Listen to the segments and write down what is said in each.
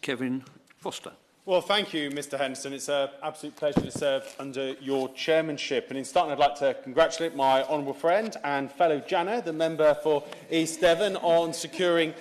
Kevin Foster. Well, thank you, Mr Henderson. It's an absolute pleasure to serve under your chairmanship. And in starting, I'd like to congratulate my honourable friend and fellow Jana, the member for East Devon, on securing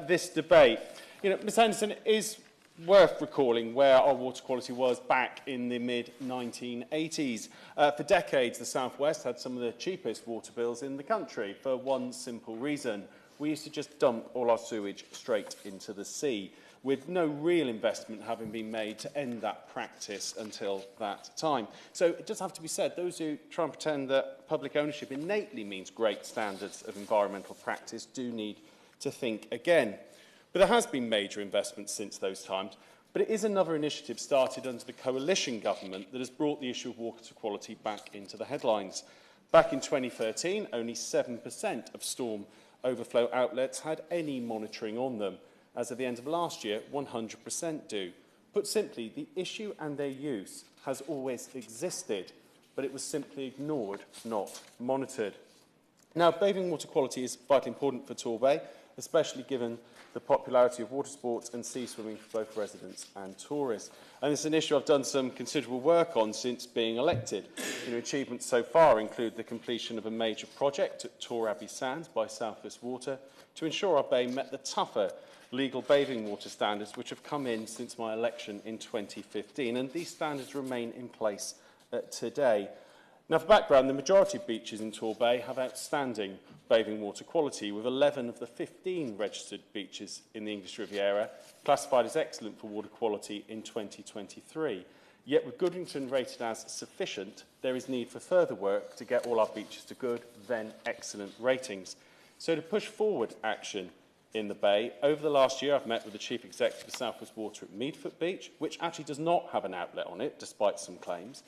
this debate. You know, Mr Henderson, it is worth recalling where our water quality was back in the mid-1980s. For decades, the South West had some of the cheapest water bills in the country for one simple reason. We used to just dump all our sewage straight into the sea, with no real investment having been made to end that practice until that time. So it does have to be said, those who try and pretend that public ownership innately means great standards of environmental practice do need to think again. But there has been major investment since those times, but it is another initiative started under the coalition government that has brought the issue of water quality back into the headlines. Back in 2013, only 7% of storm overflow outlets had any monitoring on them. As of the end of last year, 100% do. Put simply, the issue and their use has always existed, but it was simply ignored, not monitored. Now, bathing water quality is vitally important for Torbay, especially given the popularity of water sports and sea swimming for both residents and tourists. And it's an issue I've done some considerable work on since being elected. Achievements so far include the completion of a major project at Tor Abbey Sands by South West Water to ensure our bay met the tougher legal bathing water standards which have come in since my election in 2015, and these standards remain in place today. Now, for background, the majority of beaches in Torbay have outstanding bathing water quality, with 11 of the 15 registered beaches in the English Riviera classified as excellent for water quality in 2023. Yet, with Goodrington rated as sufficient, there is need for further work to get all our beaches to good, then excellent ratings. So, to push forward action in the Bay, over the last year I've met with the Chief Executive of South West Water at Meadfoot Beach, which actually does not have an outlet on it, despite some claims,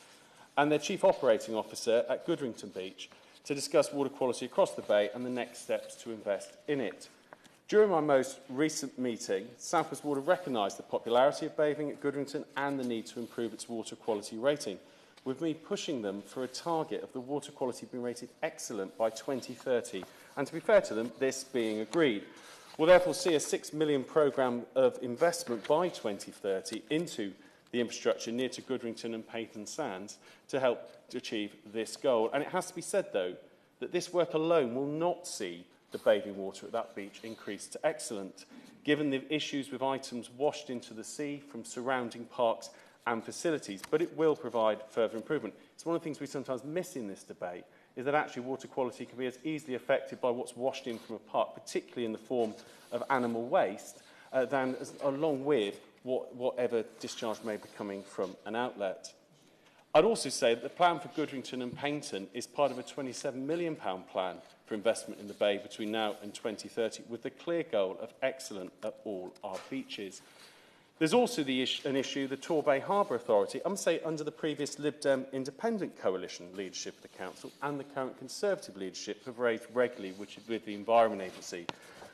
and their Chief Operating Officer at Goodrington Beach to discuss water quality across the Bay and the next steps to invest in it. During my most recent meeting, South West Water recognised the popularity of bathing at Goodrington and the need to improve its water quality rating, with me pushing them for a target of the water quality being rated excellent by 2030, and to be fair to them, this being agreed. We'll therefore see a £6 million programme of investment by 2030 into the infrastructure near to Goodrington and Payton Sands to help to achieve this goal. And it has to be said, though, that this work alone will not see the bathing water at that beach increase to excellent, given the issues with items washed into the sea from surrounding parks and facilities, but it will provide further improvement. It's one of the things we sometimes miss in this debate, is that actually water quality can be as easily affected by what's washed in from a park, particularly in the form of animal waste, along with whatever discharge may be coming from an outlet. I'd also say that the plan for Goodrington and Payton is part of a £27 million plan for investment in the Bay between now and 2030, with the clear goal of excellent at all our beaches. There's also an issue, the Torbay Harbour Authority, I must say under the previous Lib Dem Independent Coalition leadership of the Council and the current Conservative leadership have raised regularly with the Environment Agency,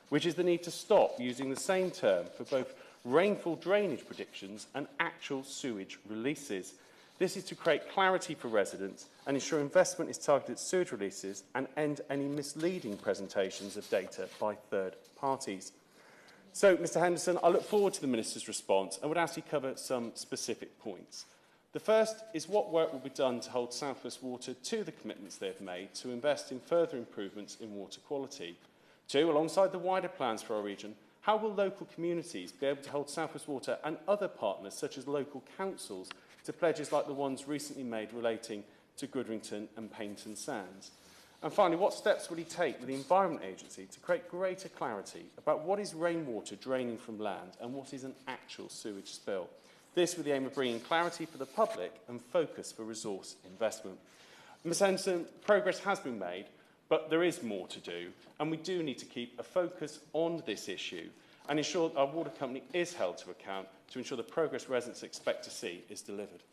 which is the need to stop using the same term for both rainfall drainage predictions and actual sewage releases. This is to create clarity for residents and ensure investment is targeted at sewage releases and end any misleading presentations of data by third parties. So, Mr Henderson, I look forward to the Minister's response and would ask you to cover some specific points. The first is what work will be done to hold South West Water to the commitments they have made to invest in further improvements in water quality. Two, alongside the wider plans for our region, how will local communities be able to hold South West Water and other partners, such as local councils, to pledges like the ones recently made relating to Goodrington and Payton Sands? And finally, what steps will he take with the Environment Agency to create greater clarity about what is rainwater draining from land and what is an actual sewage spill? This with the aim of bringing clarity for the public and focus for resource investment. Ms Henderson, progress has been made, but there is more to do, and we do need to keep a focus on this issue and ensure that our water company is held to account to ensure the progress residents expect to see is delivered.